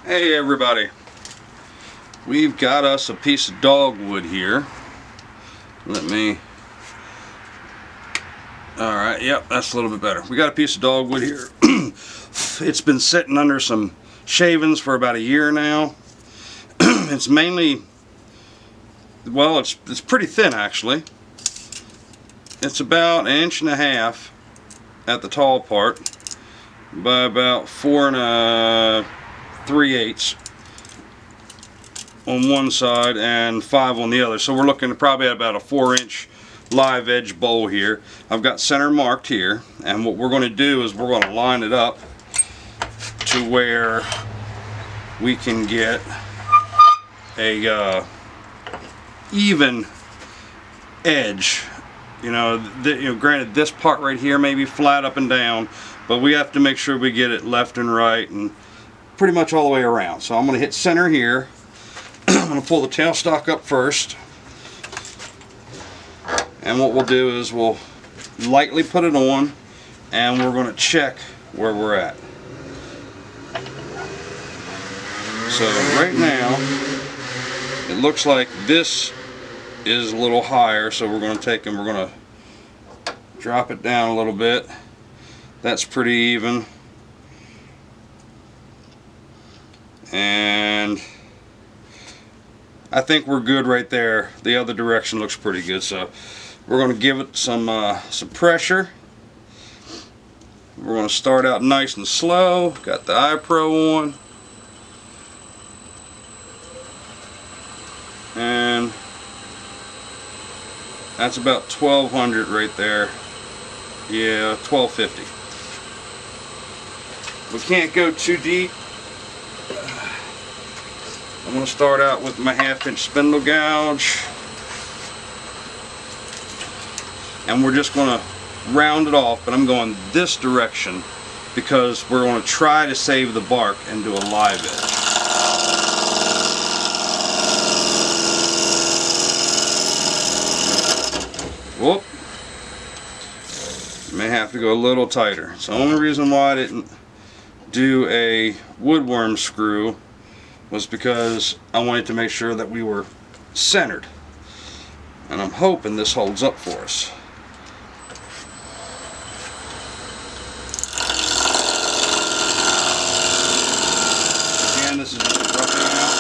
Hey everybody, we've got us a piece of dogwood here. Alright, yep, that's a little bit better. We got a piece of dogwood here. It's been sitting under some shavings for about a year now. It's mainly, well, it's pretty thin actually. It's about 1.5 inches at the tall part by about 4 3/8 on one side and 5 on the other. So we're looking at probably about a 4-inch live edge bowl here. I've got center marked here, and what we're going to do is we're going to line it up to where we can get a even edge. Granted, this part right here may be flat up and down, but we have to make sure we get it left and right and pretty much all the way around. So I'm going to hit center here. I'm going to pull the tailstock up first, and what we'll do is we'll lightly put it on, and we're going to check where we're at. So right now it looks like this is a little higher, so we're going to take and we're going to drop it down a little bit. That's pretty even, and I think we're good right there. The other direction looks pretty good, so we're going to give it some pressure. We're going to start out nice and slow. Got the iPro on, and that's about 1200 right there. Yeah, 1250. We can't go too deep. I'm going to start out with my 1/2-inch spindle gouge, and we're just going to round it off, but I'm going this direction because we're going to try to save the bark and do a live edge. Whoop. May have to go a little tighter. It's the only reason why I didn't do a woodworm screw was because I wanted to make sure that we were centered, and I'm hoping this holds up for us. Again, this is just roughing out.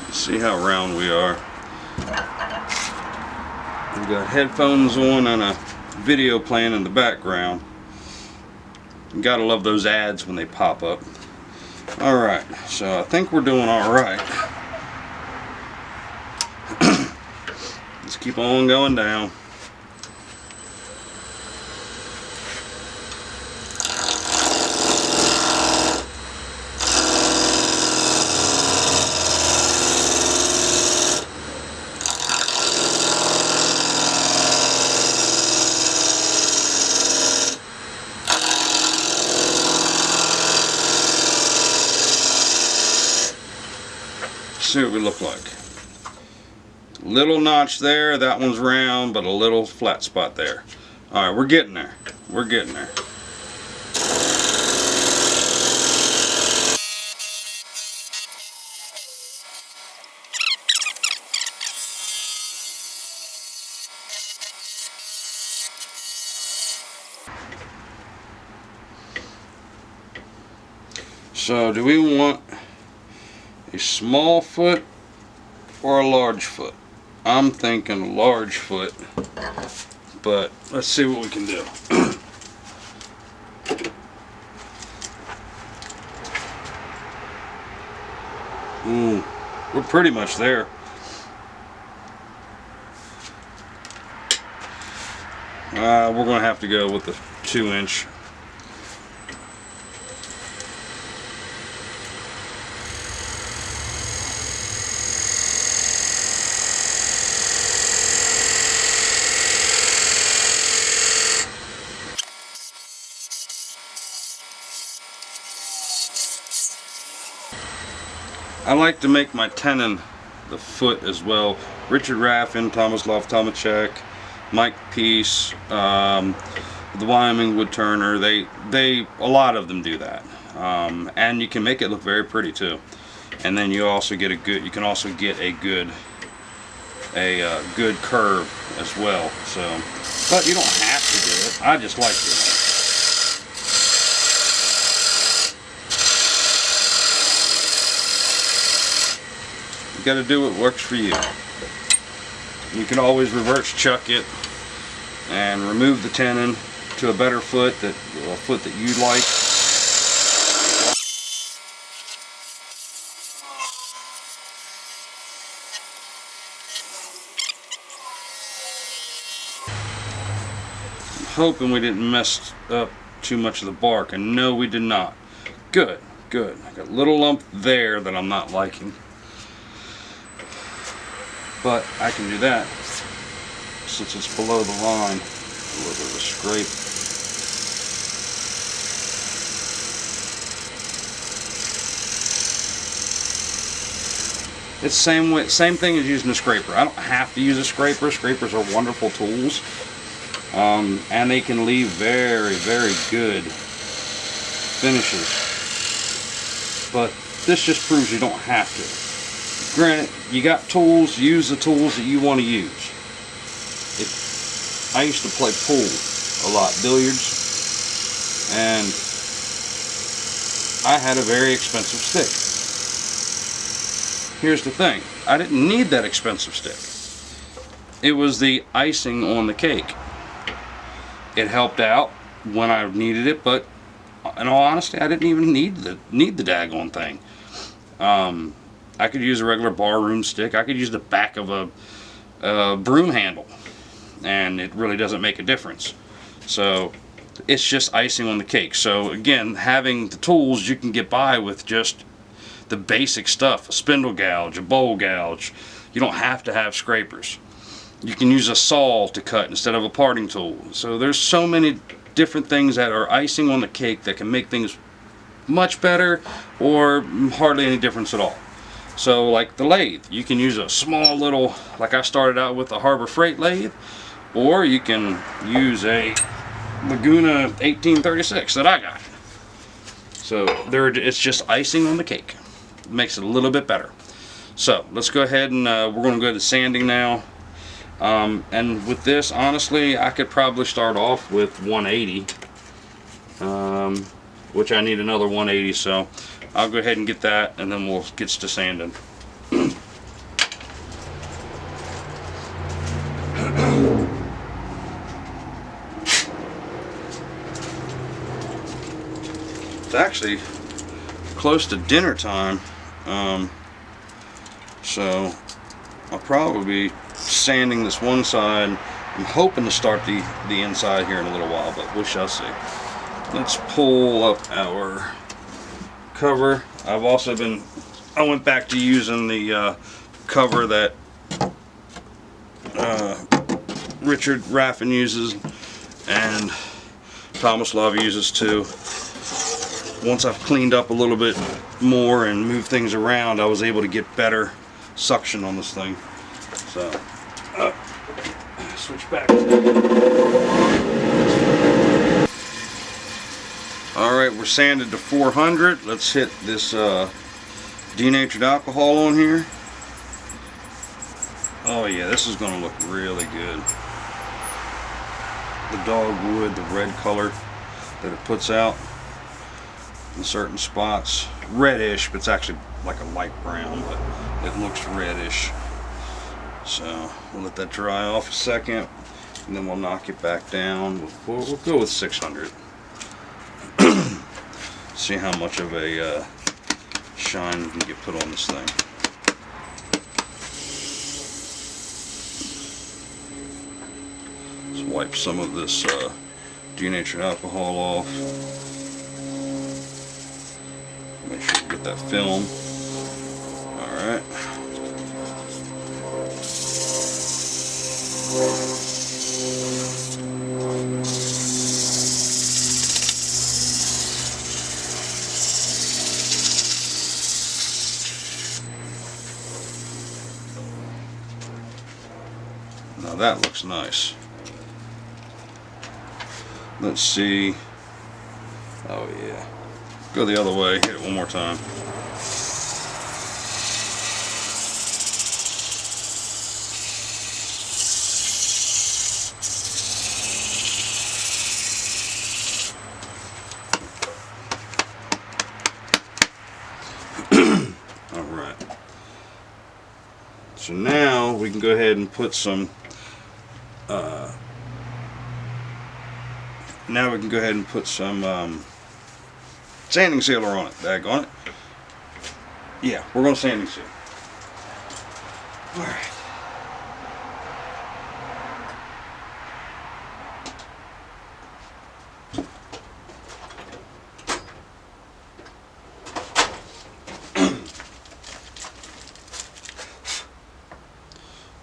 See how round we are. We've got headphones on and a video playing in the background. You gotta love those ads when they pop up. Alright, so I think we're doing alright. Let's keep on going down. See what we look like. Little notch there, that one's round, but a little flat spot there. Alright, we're getting there. We're getting there. So, do we want a small foot or a large foot? I'm thinking a large foot, but let's see what we can do. Ooh, we're pretty much there. We're going to have to go with the 2-inch. I like to make my tenon the foot as well. Richard Raffin, Thomas Tomacek, Mike Peace, the Wyoming wood turner, a lot of them do that, and you can make it look very pretty too. And then you also get you can also get a good curve as well. So, but you don't have to do it. I just like it. You got to do what works for you. You can always reverse chuck it and remove the tenon to a better foot, a foot that you like. I'm hoping we didn't mess up too much of the bark, and no, we did not. Good, good. I got a little lump there that I'm not liking, but I can do that since it's below the line. A little bit of a scrape. It's same thing as using a scraper. I don't have to use a scraper. Scrapers are wonderful tools, and they can leave very, very good finishes. But this just proves you don't have to. Granted, you got tools. Use the tools that you want to use. I used to play pool a lot, billiards, and I had a very expensive stick. Here's the thing, I didn't need that expensive stick. It was the icing on the cake. It helped out when I needed it, but in all honesty, I didn't even need the daggone thing. I could use a regular barroom stick. I could use the back of a broom handle, and it really doesn't make a difference. So it's just icing on the cake. So again, having the tools, you can get by with just the basic stuff, a spindle gouge, a bowl gouge. You don't have to have scrapers. You can use a saw to cut instead of a parting tool. So there's so many different things that are icing on the cake that can make things much better or hardly any difference at all. So like the lathe, you can use a small little, like I started out with a Harbor Freight lathe, or you can use a Laguna 1836 that I got. So it's just icing on the cake. Makes it a little bit better. So let's go ahead and we're going to go to sanding now, and with this, honestly, I could probably start off with 180, which I need another 180, so I'll go ahead and get that, and then we'll get to sanding. It's actually close to dinner time, so I'll probably be sanding this one side. I'm hoping to start the inside here in a little while, but we shall see. Let's pull up our cover. I went back to using the cover that Richard Raffin uses and Thomas Love uses too. Once I've cleaned up a little bit more and moved things around, I was able to get better suction on this thing. So, switch back. Alright, we're sanded to 400. Let's hit this denatured alcohol on here. Oh yeah, this is going to look really good. The dogwood, the red color that it puts out in certain spots. Reddish, but it's actually like a light brown, but it looks reddish. So we'll let that dry off a second, and then we'll knock it back down. We'll go with 600. See how much of a shine we can get put on this thing. Let's wipe some of this denatured alcohol off. Make sure you get that film. Alright. Now that looks nice. Let's see. Oh yeah. Go the other way, hit it one more time. Alright. So now we can go ahead and put some sanding sealer on it. Daggone it. Yeah, we're going to sanding seal. Alright.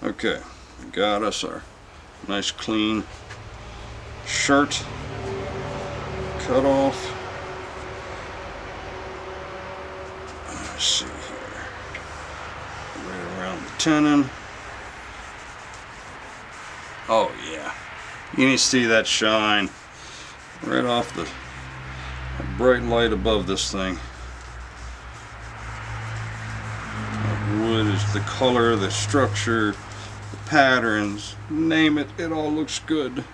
Okay, we got us our nice clean shirt cut off. Let's see here, right around the tenon. Oh yeah, you need to see that shine right off the bright light above this thing. That wood is the color, the structure, the patterns, name it, it all looks good.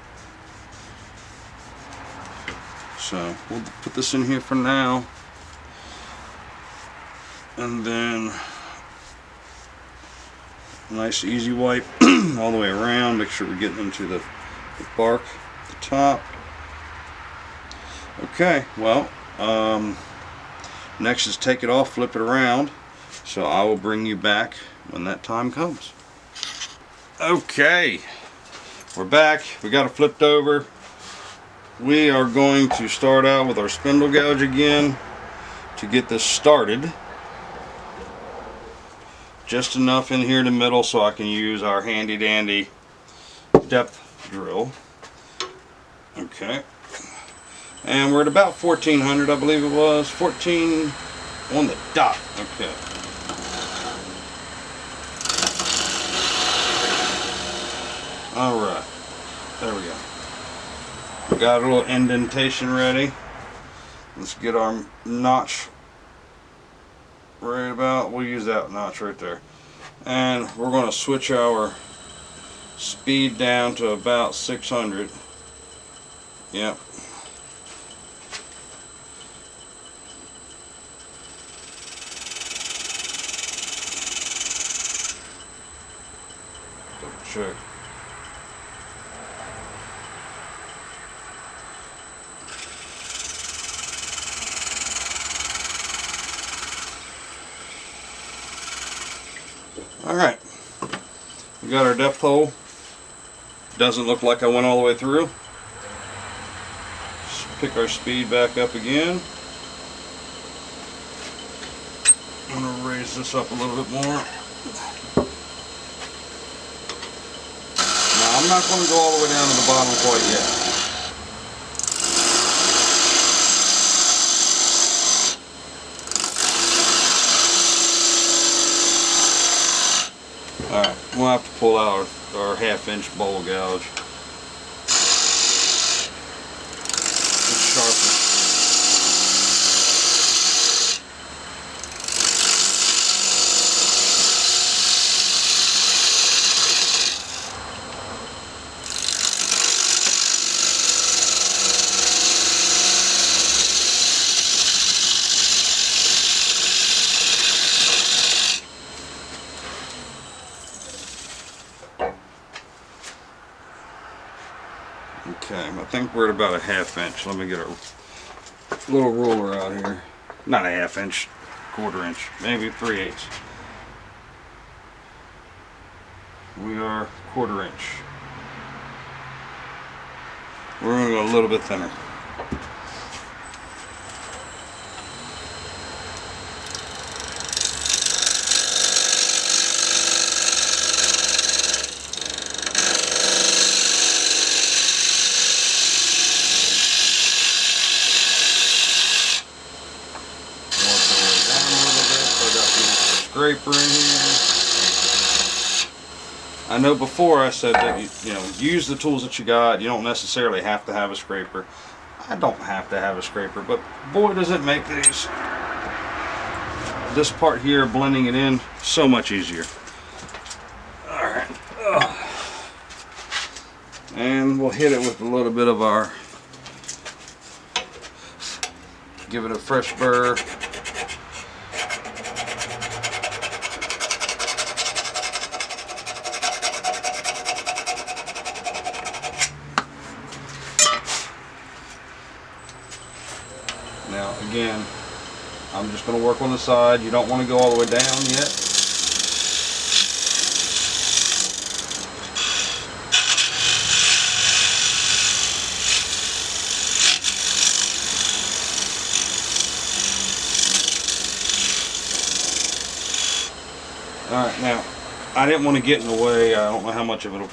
So we'll put this in here for now, and then nice easy wipe all the way around. Make sure we're getting into the bark at the top. Okay, well, next is take it off, flip it around. So I will bring you back when that time comes. Okay, we're back. We got it flipped over. We are going to start out with our spindle gouge again to get this started. Just enough in here in the middle so I can use our handy dandy depth drill. Okay. And we're at about 1400, I believe it was. 14 on the dot. Okay. Alright. There we go. We got a little indentation ready. Let's get our notch right about. We'll use that notch right there. And we're going to switch our speed down to about 600. Yep. Double check. Alright, we got our depth hole. Doesn't look like I went all the way through. Just pick our speed back up again. I'm going to raise this up a little bit more. Now I'm not going to go all the way down to the bottom quite yet. Alright, we'll have to pull out our 1/2-inch bowl gouge. It's sharper. Okay, I think we're at about a 1/2 inch. Let me get a little ruler out here. Not a 1/2 inch, 1/4 inch, maybe 3/8. We are 1/4 inch. We're going to go a little bit thinner. Scraper in here. I know before I said that you know, use the tools that you got. You don't necessarily have to have a scraper. I don't have to have a scraper, but boy does it make this part here, blending it in, so much easier. Alright. And we'll hit it with a little bit of our, give it a fresh burr. Now again, I'm just going to work on the side. You don't want to go all the way down yet. Alright, now I didn't want to get in the way. I don't know how much of a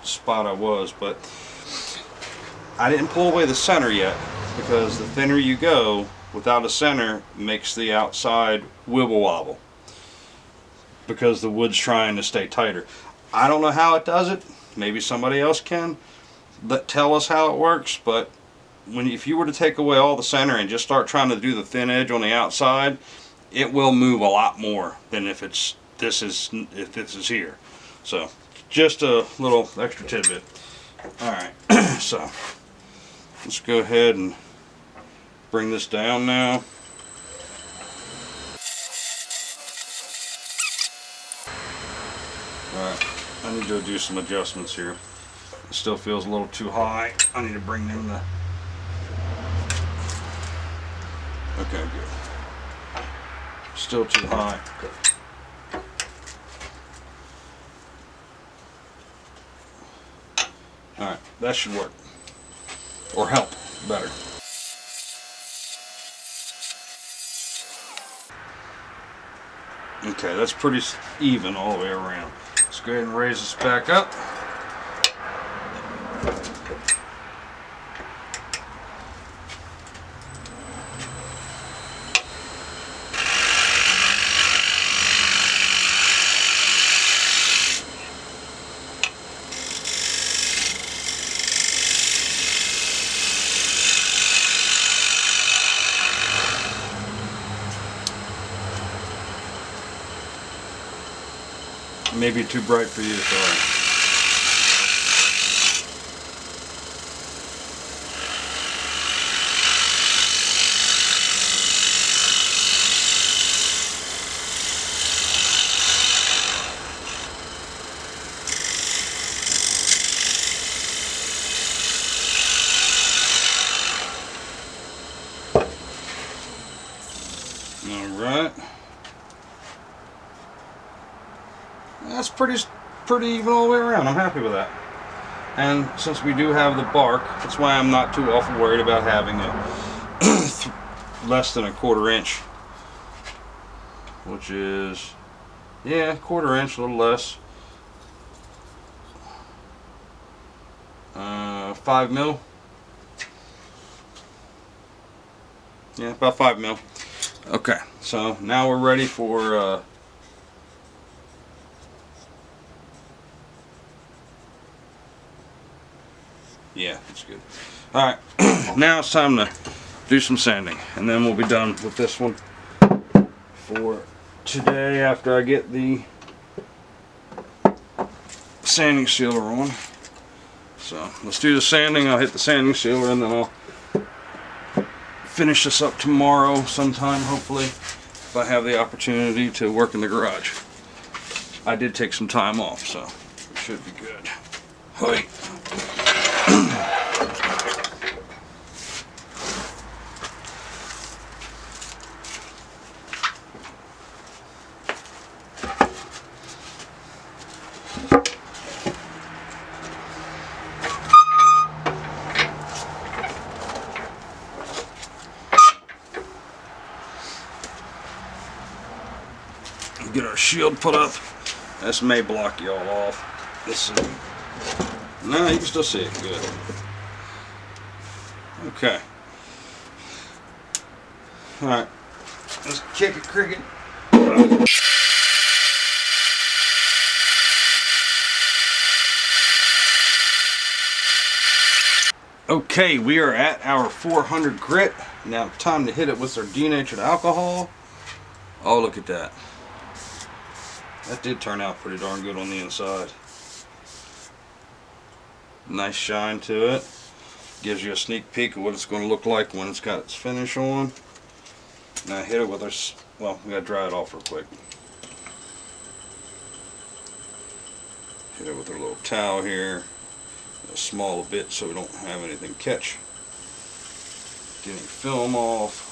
spot I was, but I didn't pull away the center yet, because the thinner you go without a center makes the outside wibble wobble, because the wood's trying to stay tighter. I don't know how it does it. Maybe somebody else can tell us how it works, but if you were to take away all the center and just start trying to do the thin edge on the outside, it will move a lot more than if this is here. So just a little extra tidbit. Alright, so let's go ahead and bring this down now. Alright, I need to do some adjustments here. It still feels a little too high. I need to bring in the... Okay, good. Still too high. Okay. Alright, that should work. Or help better. Okay, that's pretty even all the way around. Let's go ahead and raise this back up. Maybe too bright for you, sorry. All right. That's pretty even all the way around. I'm happy with that. And since we do have the bark, that's why I'm not too awful worried about having a less than a 1/4 inch, which is, yeah, 1/4 inch, a little less. 5 mil. Yeah, about 5 mil. Okay, so now we're ready for yeah, that's good. Alright, now it's time to do some sanding, and then we'll be done with this one for today after I get the sanding sealer on. So let's do the sanding. I'll hit the sanding sealer and then I'll finish this up tomorrow sometime, hopefully, if I have the opportunity to work in the garage. I did take some time off, so it should be good. Hoi. Get our shield put up. This may block you all off. Let's see. No, you can still see it. Good. Okay. Alright. Let's kick it, cricket. Okay, we are at our 400 grit. Now time to hit it with our denatured alcohol. Oh, look at that. That did turn out pretty darn good on the inside. Nice shine to it. Gives you a sneak peek of what it's going to look like when it's got its finish on. Now hit it with our, well, we got to dry it off real quick. Hit it with our little towel here. A small bit so we don't have anything catch. Get any film off.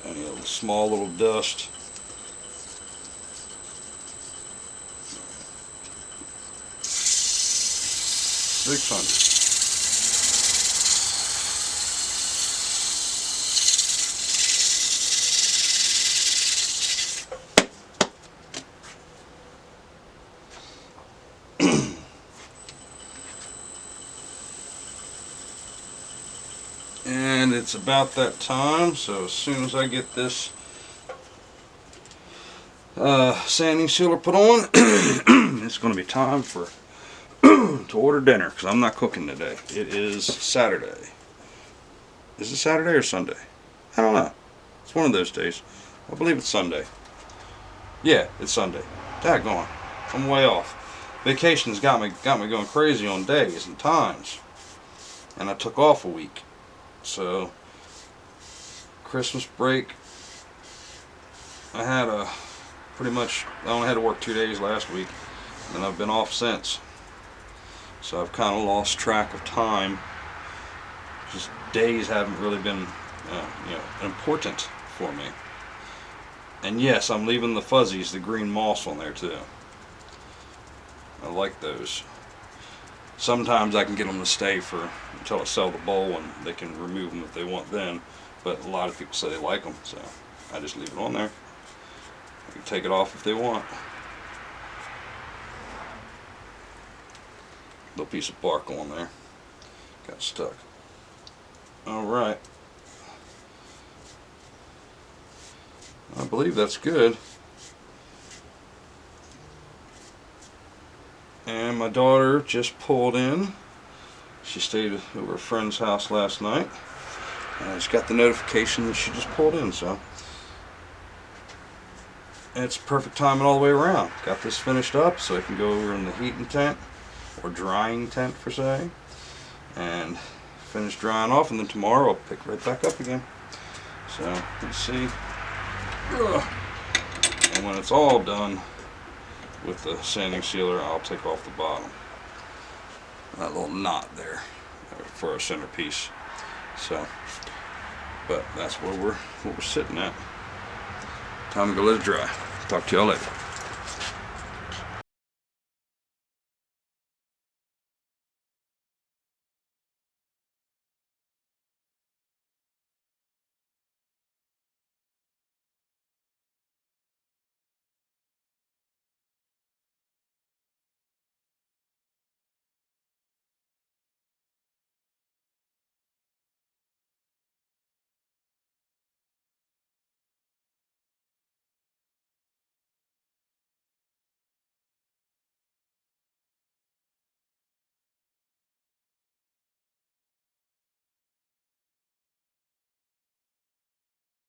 Any little small little dust. $600. And it's about that time, so as soon as I get this sanding sealer put on, it's going to be time for to order dinner, because I'm not cooking today. It is Saturday. Is it Saturday or Sunday? I don't know. It's one of those days. I believe it's Sunday. Yeah, it's Sunday. Daggone. I'm way off. Vacation's got me going crazy on days and times. And I took off a week. So Christmas break, I had I only had to work 2 days last week, and I've been off since. So I've kind of lost track of time. Just days haven't really been important for me. And yes, I'm leaving the fuzzies, the green moss on there too. I like those. Sometimes I can get them to stay until I sell the bowl, and they can remove them if they want then. But a lot of people say they like them, so I just leave it on there. They can take it off if they want. Little piece of bark on there. Got stuck. Alright. I believe that's good. And my daughter just pulled in. She stayed over a friend's house last night. I just got the notification that she just pulled in, so it's perfect timing all the way around. Got this finished up so I can go over in the heating tent, or drying tent for say, and finish drying off, and then tomorrow I'll pick right back up again. So let's see. And when it's all done with the sanding sealer, I'll take off the bottom. That little knot there for our centerpiece. So, but that's where we're sitting at. Time to go let it dry. Talk to y'all later.